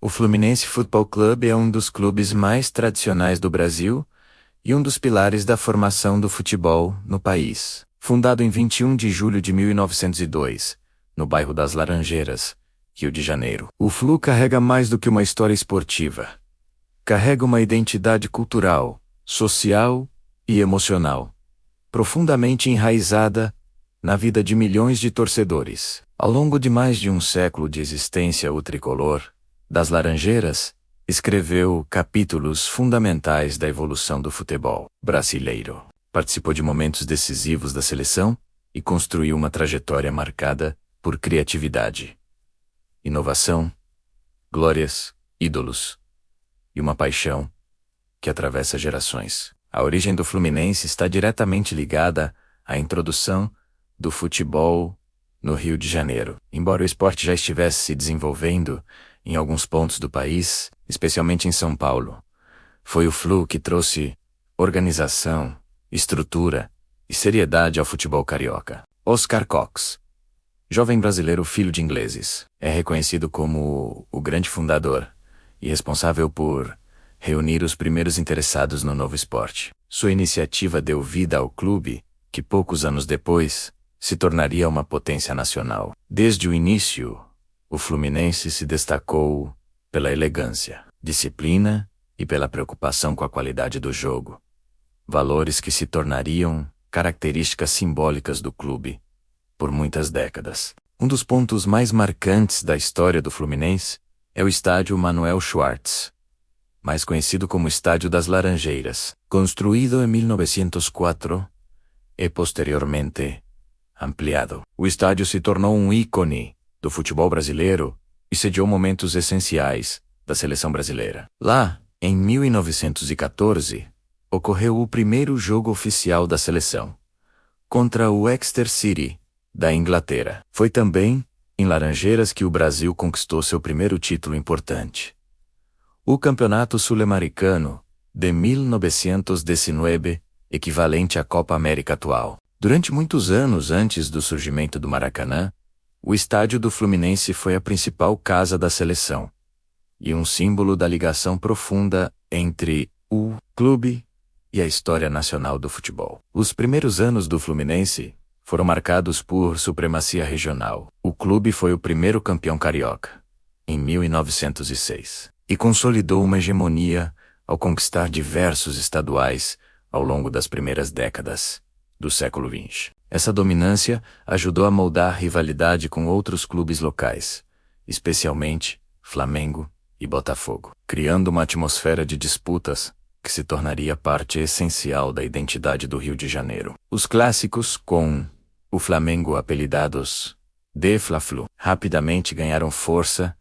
O Fluminense Futebol Clube é um dos clubes mais tradicionais do Brasil e um dos pilares da formação do futebol no país. Fundado em 21 de julho de 1902, no bairro das Laranjeiras, Rio de Janeiro. O Flu carrega mais do que uma história esportiva. Carrega uma identidade cultural, social e emocional, profundamente enraizada na vida de milhões de torcedores. Ao longo de mais de um século de existência, o tricolor das Laranjeiras escreveu capítulos fundamentais da evolução do futebol brasileiro. Participou de momentos decisivos da seleção e construiu uma trajetória marcada por criatividade, inovação, glórias, ídolos e uma paixão que atravessa gerações. A origem do Fluminense está diretamente ligada à introdução do futebol no Rio de Janeiro. Embora o esporte já estivesse se desenvolvendo em alguns pontos do país, especialmente em São Paulo, foi o Flu que trouxe organização, estrutura e seriedade ao futebol carioca. Oscar Cox, jovem brasileiro filho de ingleses, é reconhecido como o grande fundador e responsável por reunir os primeiros interessados no novo esporte. Sua iniciativa deu vida ao clube, que poucos anos depois se tornaria uma potência nacional. Desde o início, o Fluminense se destacou pela elegância, disciplina e pela preocupação com a qualidade do jogo, valores que se tornariam características simbólicas do clube por muitas décadas. Um dos pontos mais marcantes da história do Fluminense é o estádio Manuel Schwartz, mais conhecido como Estádio das Laranjeiras, construído em 1904 e posteriormente ampliado. O estádio se tornou um ícone do futebol brasileiro e sediou momentos essenciais da seleção brasileira. Lá, em 1914, ocorreu o primeiro jogo oficial da seleção, contra o Exeter City, da Inglaterra. Foi também em Laranjeiras que o Brasil conquistou seu primeiro título importante, o Campeonato Sul-Americano de 1919, equivalente à Copa América atual. Durante muitos anos antes do surgimento do Maracanã, o estádio do Fluminense foi a principal casa da seleção e um símbolo da ligação profunda entre o clube e a história nacional do futebol. Os primeiros anos do Fluminense foram marcados por supremacia regional. O clube foi o primeiro campeão carioca, em 1906, e consolidou uma hegemonia ao conquistar diversos estaduais ao longo das primeiras décadas do século XX. Essa dominância ajudou a moldar rivalidade com outros clubes locais, especialmente Flamengo e Botafogo, criando uma atmosfera de disputas que se tornaria parte essencial da identidade do Rio de Janeiro. Os clássicos, com o Flamengo apelidados de Fla-Flu, rapidamente ganharam força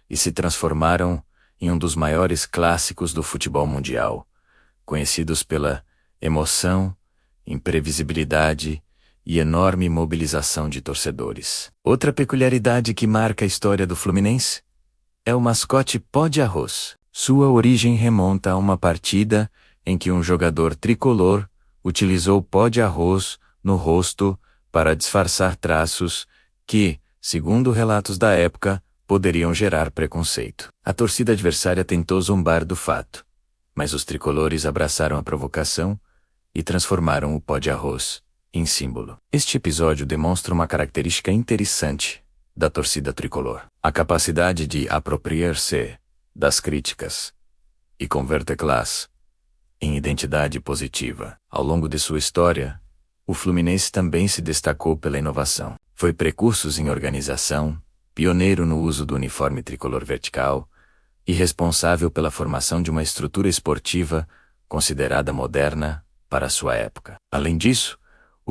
e se transformaram em um dos maiores clássicos do futebol mundial, conhecidos pela emoção, imprevisibilidade e enorme mobilização de torcedores. Outra peculiaridade que marca a história do Fluminense é o mascote Pó de Arroz. Sua origem remonta a uma partida em que um jogador tricolor utilizou pó de arroz no rosto para disfarçar traços que, segundo relatos da época, poderiam gerar preconceito. A torcida adversária tentou zombar do fato, mas os tricolores abraçaram a provocação e transformaram o pó de arroz em símbolo. Este episódio demonstra uma característica interessante da torcida tricolor: a capacidade de apropriar-se das críticas e convertê-las em identidade positiva. Ao longo de sua história, o Fluminense também se destacou pela inovação. Foi precursor em organização, pioneiro no uso do uniforme tricolor vertical e responsável pela formação de uma estrutura esportiva considerada moderna para sua época. Além disso,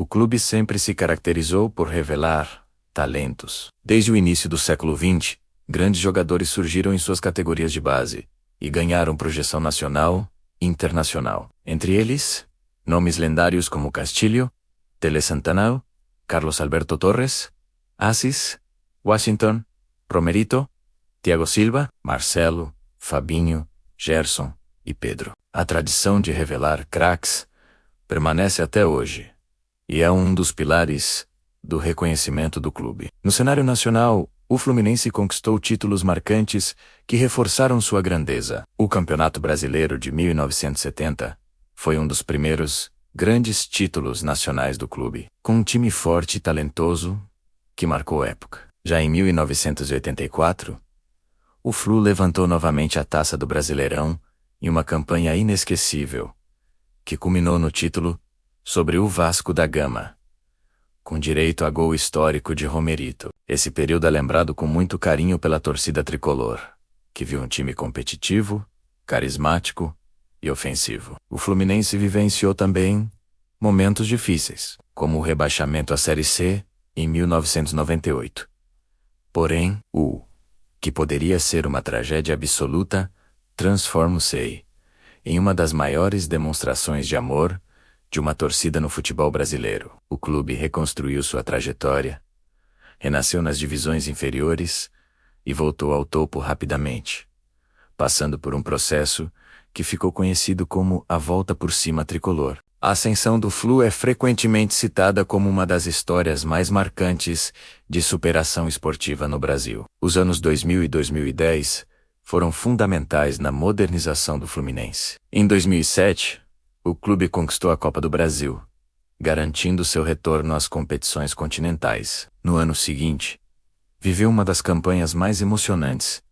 o clube sempre se caracterizou por revelar talentos. Desde o início do século XX, grandes jogadores surgiram em suas categorias de base e ganharam projeção nacional e internacional. Entre eles, nomes lendários como Castilho, Tele Santana, Carlos Alberto Torres, Assis, Washington, Romerito, Thiago Silva, Marcelo, Fabinho, Gerson e Pedro. A tradição de revelar craques permanece até hoje e é um dos pilares do reconhecimento do clube. No cenário nacional, O Fluminense conquistou títulos marcantes que reforçaram sua grandeza. O Campeonato Brasileiro de 1970 foi um dos primeiros grandes títulos nacionais do clube, com um time forte e talentoso que marcou época. Já em 1984, o Flu levantou novamente a taça do Brasileirão em uma campanha inesquecível, que culminou no título sobre o Vasco da Gama, com direito a gol histórico de Romerito. Esse período é lembrado com muito carinho pela torcida tricolor, que viu um time competitivo, carismático e ofensivo. O Fluminense vivenciou também momentos difíceis, como o rebaixamento à Série C em 1998. Porém, o que poderia ser uma tragédia absoluta transformou-se em uma das maiores demonstrações de amor de uma torcida no futebol brasileiro. O clube reconstruiu sua trajetória, renasceu nas divisões inferiores e voltou ao topo rapidamente, passando por um processo que ficou conhecido como a Volta por Cima Tricolor. A ascensão do Flu é frequentemente citada como uma das histórias mais marcantes de superação esportiva no Brasil. Os anos 2000 e 2010 foram fundamentais na modernização do Fluminense. Em 2007, o clube conquistou a Copa do Brasil, garantindo seu retorno às competições continentais. No ano seguinte, viveu uma das campanhas mais emocionantes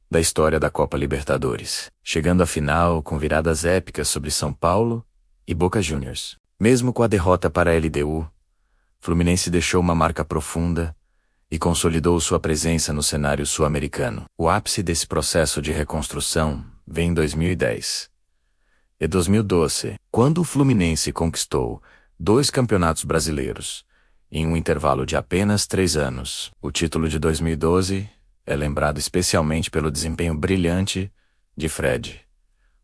da história da Copa Libertadores, chegando à final com viradas épicas sobre São Paulo e Boca Juniors. Mesmo com a derrota para a LDU, Fluminense deixou uma marca profunda e consolidou sua presença no cenário sul-americano. O ápice desse processo de reconstrução vem em 2010 e 2012, quando o Fluminense conquistou 2 campeonatos brasileiros em um intervalo de apenas 3 anos. O título de 2012 é lembrado especialmente pelo desempenho brilhante de Fred,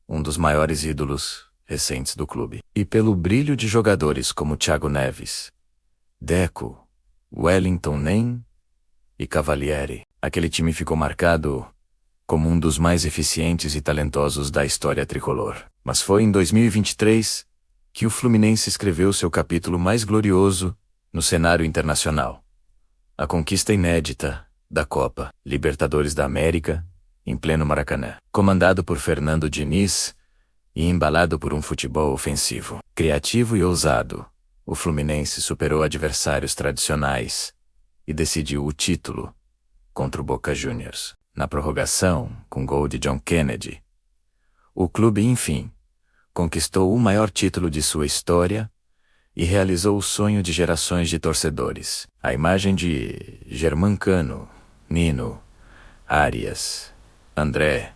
um dos maiores ídolos recentes do clube, e pelo brilho de jogadores como Thiago Neves, Deco, Wellington Nem e Cavalieri. Aquele time ficou marcado como um dos mais eficientes e talentosos da história tricolor. Mas foi em 2023 que o Fluminense escreveu seu capítulo mais glorioso no cenário internacional. A conquista inédita da Copa Libertadores da América em pleno Maracanã. Comandado por Fernando Diniz e embalado por um futebol ofensivo, criativo e ousado, o Fluminense superou adversários tradicionais e decidiu o título contra o Boca Juniors. Na prorrogação, com gol de John Kennedy, o clube, enfim, conquistou o maior título de sua história e realizou o sonho de gerações de torcedores. A imagem de Germancano, Nino, Arias, André,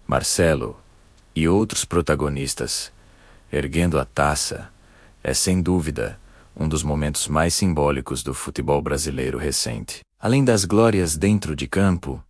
Marcelo e outros protagonistas erguendo a taça é sem dúvida um dos momentos mais simbólicos do futebol brasileiro recente. Além das glórias dentro de campo,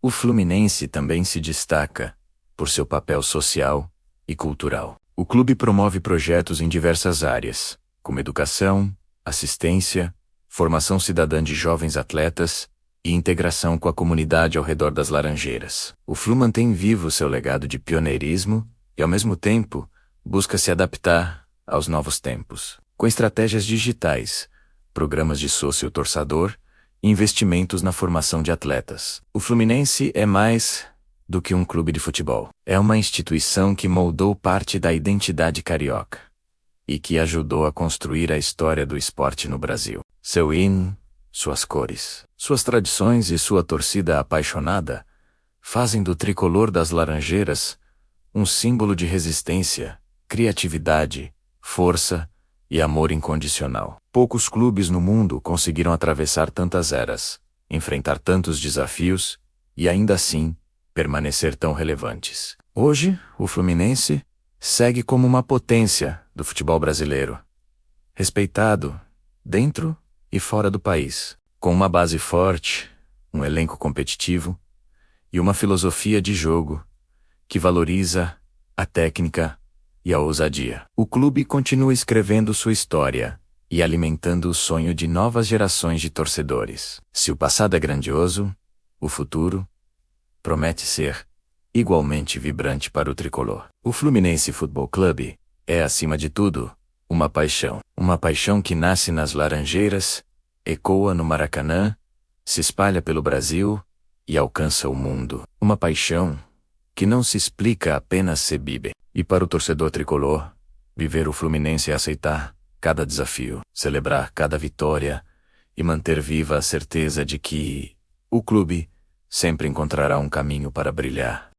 o Fluminense também se destaca por seu papel social e cultural. O clube promove projetos em diversas áreas, como educação, assistência, formação cidadã de jovens atletas e integração com a comunidade ao redor das Laranjeiras. O Flu mantém vivo seu legado de pioneirismo e, ao mesmo tempo, busca se adaptar aos novos tempos, com estratégias digitais, programas de sócio-torcedor e investimentos na formação de atletas. O Fluminense é mais do que um clube de futebol. É uma instituição que moldou parte da identidade carioca e que ajudou a construir a história do esporte no Brasil. Seu hino, suas cores, suas tradições e sua torcida apaixonada fazem do tricolor das Laranjeiras um símbolo de resistência, criatividade, força e amor incondicional. Poucos clubes no mundo conseguiram atravessar tantas eras, enfrentar tantos desafios e ainda assim permanecer tão relevantes. Hoje, o Fluminense segue como uma potência do futebol brasileiro, respeitado dentro e fora do país, com uma base forte, um elenco competitivo e uma filosofia de jogo que valoriza a técnica e a ousadia. O clube continua escrevendo sua história e alimentando o sonho de novas gerações de torcedores. Se o passado é grandioso, o futuro promete ser igualmente vibrante para o tricolor. O Fluminense Futebol Clube é, acima de tudo, uma paixão que nasce nas Laranjeiras, ecoa no Maracanã se espalha pelo Brasil e alcança o mundo. Uma paixão que não se explica apenas se vive. E para o torcedor tricolor, viver o Fluminense é aceitar cada desafio, celebrar cada vitória e manter viva a certeza de que o clube sempre encontrará um caminho para brilhar.